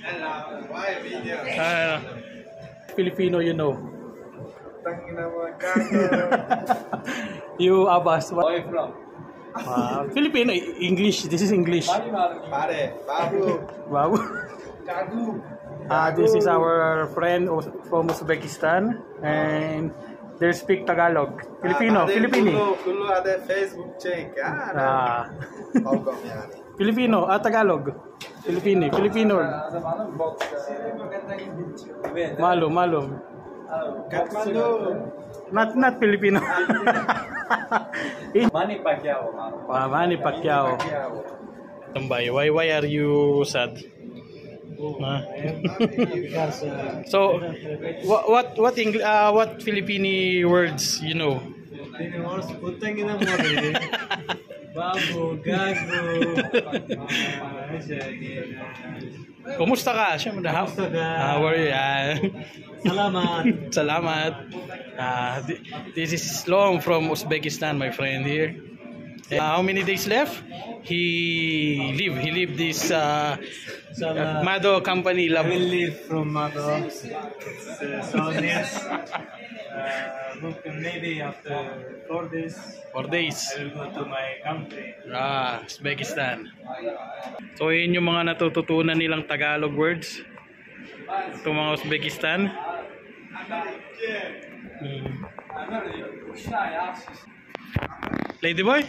Why video? Filipino, you know. Tangina mo, gago. You, Abbas, Where you from? Filipino, English. This is English. Pare, babu. Wow. Gagu. This is our friend from Uzbekistan, and they speak Tagalog. Filipino, Filipino. Kullu ada Facebook check. Welcome yani. Filipino, Tagalog. Filipino, Filipino. Malum. Kathmandu. Not Filipino. Manny Pacquiao. Manny Pacquiao. Tambay, why are you sad? So, what Filipino words you know? Putang ina mo rin. Babu, gago. Kumusta ka? Siyempre, how are you? Salamat. Salamat. This is Long from Uzbekistan, my friend here. How many days left? He leave this Mado company. I will leave from Mado. So yes. Maybe after 4 days. 4 days. I will go to my country. Uzbekistan. So yun yung mga natututunan nilang Tagalog words. Itong mga Uzbekistan. Ladyboy?